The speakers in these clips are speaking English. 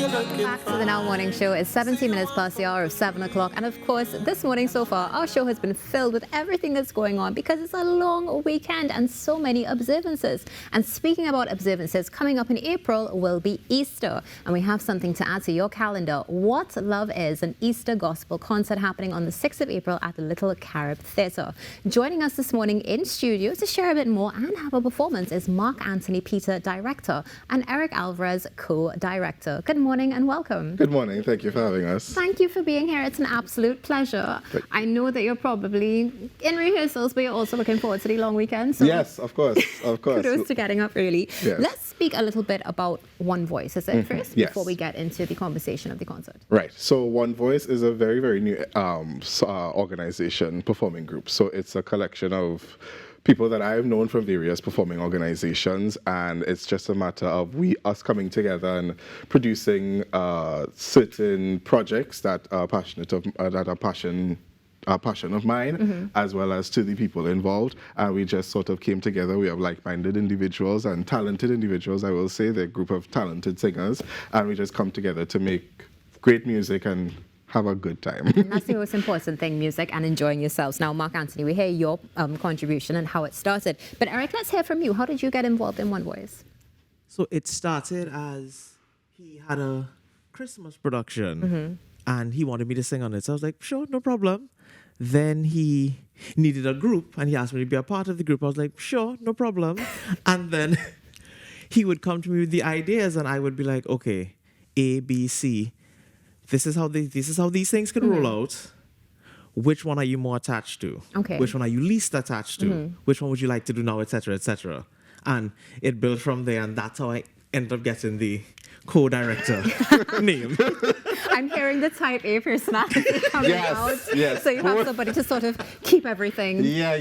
Back to the Now Morning Show. It's 17 minutes past the hour of 7 o'clock. And of course, this morning so far, our show has been filled with everything that's going on because it's a long weekend and so many observances. And speaking about observances, coming up in April will be Easter. And we have something to add to your calendar. What Love Is, an Easter gospel concert happening on the 6th of April at the Little Carib Theatre. Joining us this morning in studio to share a bit more and have a performance is Mark Anthony Peter, director, and Eric Alvarez, co-director. Good morning and welcome. Good morning. Thank you for having us. Thank you for being here. It's an absolute pleasure. I know that you're probably in rehearsals, but you're also looking forward to the long weekend. So yes, of course. Of course. Kudos to getting up early. Yes. Let's speak a little bit about One Voice, is it first? Yes. Before we get into the conversation of the concert. Right. So One Voice is a very, very new organization, performing group. So it's a collection of people that I've known from various performing organizations, and it's just a matter of us coming together and producing certain projects that are passionate of a passion of mine, as well as to the people involved. And we just sort of came together. We have like-minded individuals and talented individuals, I will say. They're a group of talented singers, and we just come together to make great music and have a good time. That's the most important thing, music and enjoying yourselves. Now, Mark Anthony, we hear your contribution and how it started. But Eric, let's hear from you. How did you get involved in One Voice? So it started as he had a Christmas production and he wanted me to sing on it. So I was like, sure, no problem. Then he needed a group and he asked me to be a part of the group. I was like, sure, no problem. And then he would come to me with the ideas and I would be like, okay, A, B, C. This is how these things can roll out. Which one are you more attached to? Okay. Which one are you least attached to? Which one would you like to do now, etc., etc. And it built from there, and that's how I ended up getting the co-director name. I'm hearing the type A personality coming out. Yes. So you have somebody to sort of keep everything. Yeah,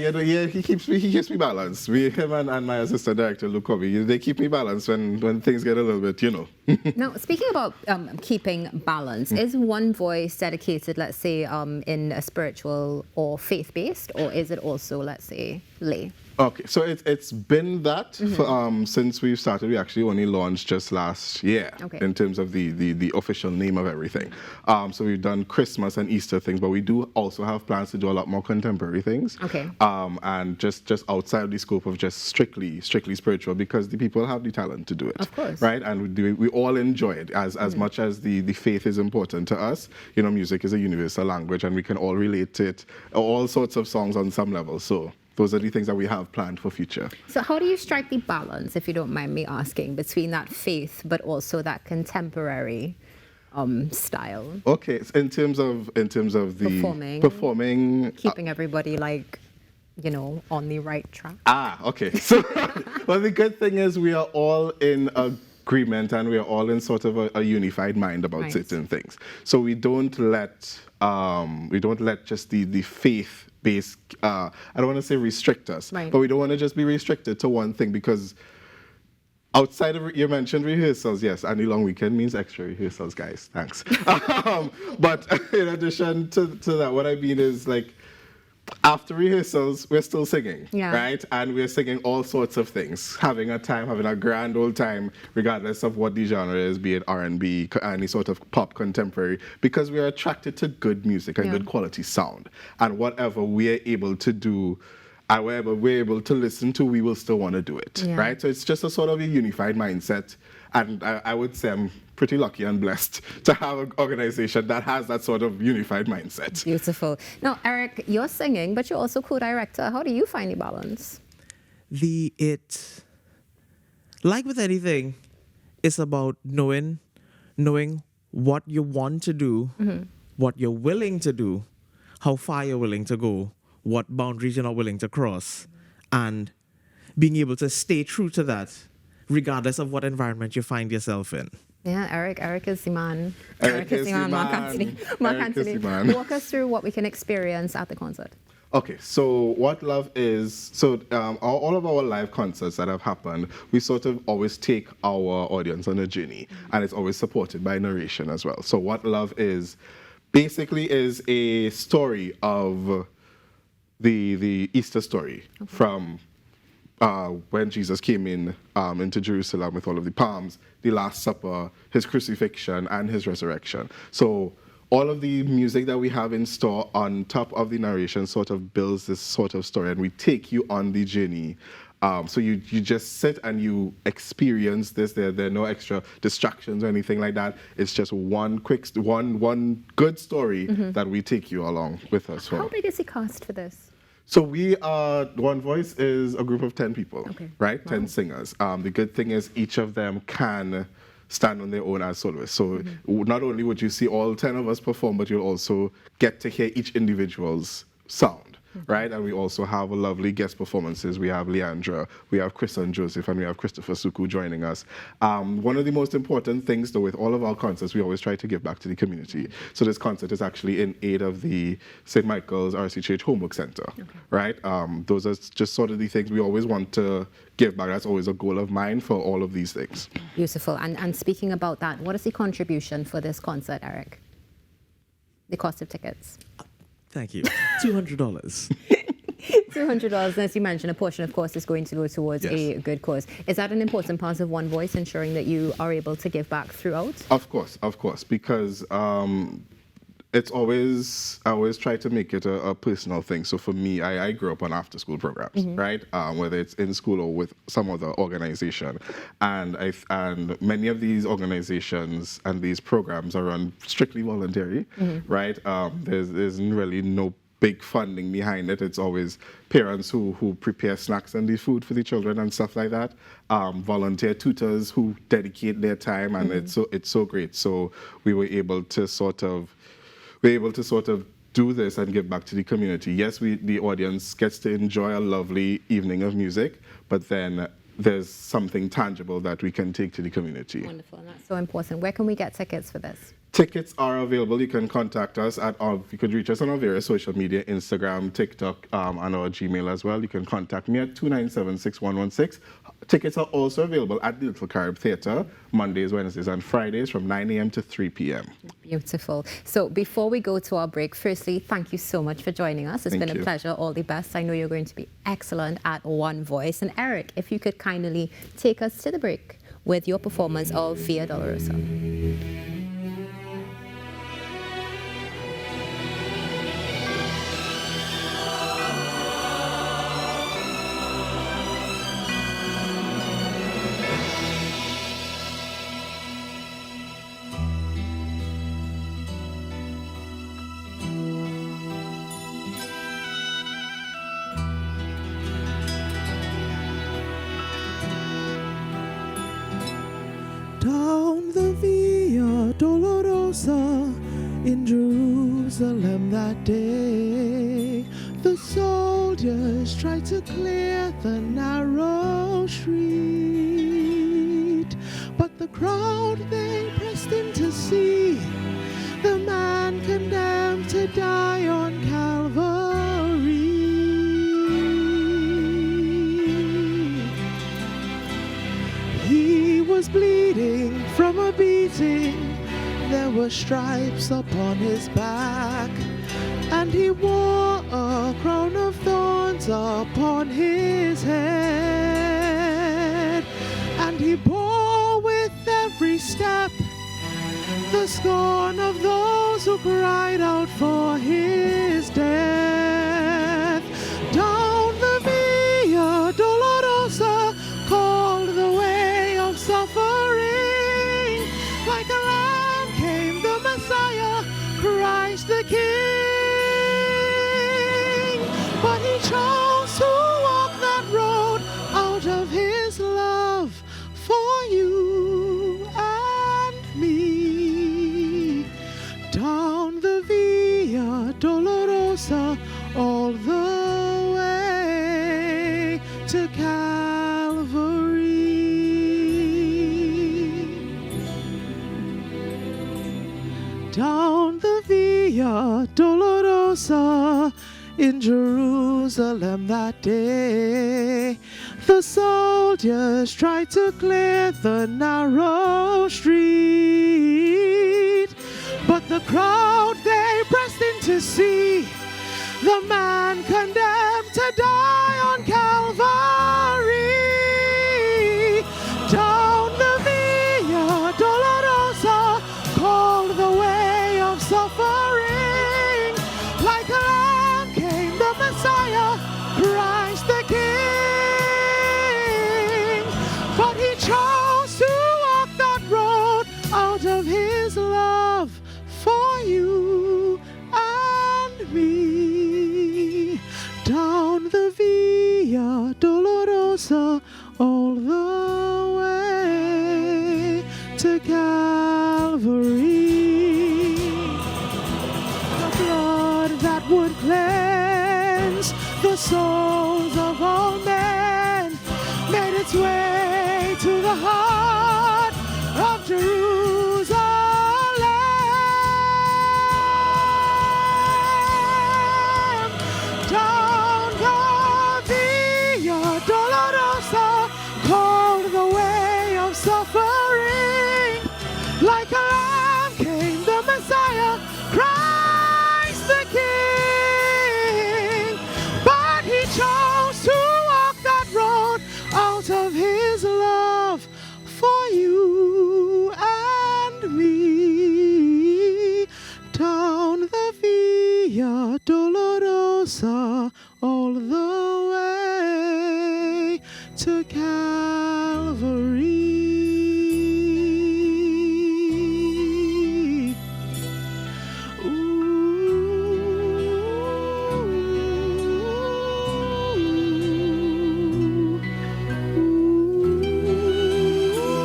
he keeps me balanced. Him and my assistant director, Lukovi, they keep me balanced when things get a little bit, Now, speaking about keeping balance, is One Voice dedicated, let's say, in a spiritual or faith-based, or is it also, let's say, lay? Okay, so it's been that for, since we've started. We actually only launched just last year in terms of the official name of everything. So we've done Christmas and Easter things, but we do also have plans to do a lot more contemporary things. Okay. And just outside the scope of just strictly spiritual, because the people have the talent to do it. Of course. Right, and we all enjoy it as much as the faith is important to us. Music is a universal language, and we can all relate to it. All sorts of songs on some level. So those are the things that we have planned for future. So how do you strike the balance, if you don't mind me asking, between that faith but also that contemporary style? Okay, so in terms of the performing, keeping everybody on the right track. Okay. So, well, the good thing is we are all in agreement and we are all in sort of a unified mind about certain things. So we don't let just the faith based, I don't want to say restrict us, but we don't want to just be restricted to one thing, because outside of, you mentioned rehearsals, yes, and the long weekend means extra rehearsals, guys, thanks. But in addition to that, what I mean is, after rehearsals, we're still singing, right? And we're singing all sorts of things, having a grand old time, regardless of what the genre is, be it R&B, any sort of pop contemporary, because we are attracted to good music and good quality sound. And whatever we're able to do, however we're able to listen to, we will still want to do it, right? So it's just a sort of a unified mindset. And I would say I'm pretty lucky and blessed to have an organization that has that sort of unified mindset. Beautiful. Now, Eric, you're singing, but you're also co-director. How do you find the balance? Like with anything, it's about knowing what you want to do, what you're willing to do, how far you're willing to go, what boundaries you're not willing to cross, and being able to stay true to that, regardless of what environment you find yourself in. Yeah, Eric is the man. Eric is the man. Mark Anthony. Walk us through what we can experience at the concert. Okay, so what Love Is, all of our live concerts that have happened, we sort of always take our audience on a journey, and it's always supported by narration as well. So what Love Is basically is a story of the Easter story from when Jesus came in into Jerusalem with all of the palms, the Last Supper, his crucifixion, and his resurrection. So all of the music that we have in store on top of the narration sort of builds this sort of story, and we take you on the journey. So you just sit and you experience this. There are no extra distractions or anything like that. It's just one good story that we take you along with us for. How big is the cast for this? So we are, One Voice is a group of 10 people, right? Wow. 10 singers. The good thing is each of them can stand on their own as soloists. So not only would you see all 10 of us perform, but you'll also get to hear each individual's sound. Right, and we also have a lovely guest performances. We have Leandra, we have Chris and Joseph, and we have Christopher Suku joining us. One of the most important things, though, with all of our concerts, we always try to give back to the community. So this concert is actually in aid of the St. Michael's RCHH Homework Center, right? Those are just sort of the things we always want to give back. That's always a goal of mine for all of these things. Beautiful. And speaking about that, what is the contribution for this concert, Eric? The cost of tickets? Thank you. $200. $200, as you mentioned, a portion, of course, is going to go towards a good cause. Is that an important part of One Voice, ensuring that you are able to give back throughout? Of course, because it's always, I always try to make it a personal thing. So for me, I grew up on after-school programs, right? Whether it's in school or with some other organization. And many of these organizations and these programs are run strictly voluntary, right? There's really no big funding behind it. It's always parents who prepare snacks and the food for the children and stuff like that. Volunteer tutors who dedicate their time, and it's so great. So we were able to sort of do this and give back to the community. Yes, the audience gets to enjoy a lovely evening of music, but then there's something tangible that we can take to the community. Wonderful, and that's so important. Where can we get tickets for this? Tickets are available. You can contact us you could reach us on our various social media, Instagram, TikTok, and our Gmail as well. You can contact me at 297-6116. Tickets are also available at the Little Carib Theatre, Mondays, Wednesdays, and Fridays from 9 a.m. to 3 p.m. Beautiful. So before we go to our break, firstly, thank you so much for joining us. It's been a pleasure. All the best. I know you're going to be excellent at One Voice. And Eric, if you could kindly take us to the break with your performance of Via Dolorosa. Down the Via Dolorosa in Jerusalem that day, the soldiers tried to clear the narrow street, but the crowd they pressed in to see the man condemned to die on Calvary. He was bleeding from a beating, there were stripes upon his back, and he wore a crown of thorns upon his head, and he bore with every step the scorn of those who cried out for his death. Down the Via Dolorosa, called the way of suffering, like a lamb came the Messiah, Christ the King. But he chose to walk that road out of his love for you and me. Down the Via Dolorosa, all the way to Calvary. Down the Via Dolorosa in Jerusalem that day, the soldiers tried to clear the narrow street, but the crowd they pressed in to see the man condemned to die on Calvary. out of his love for you and me. Down the Via Dolorosa, all the way to Calvary.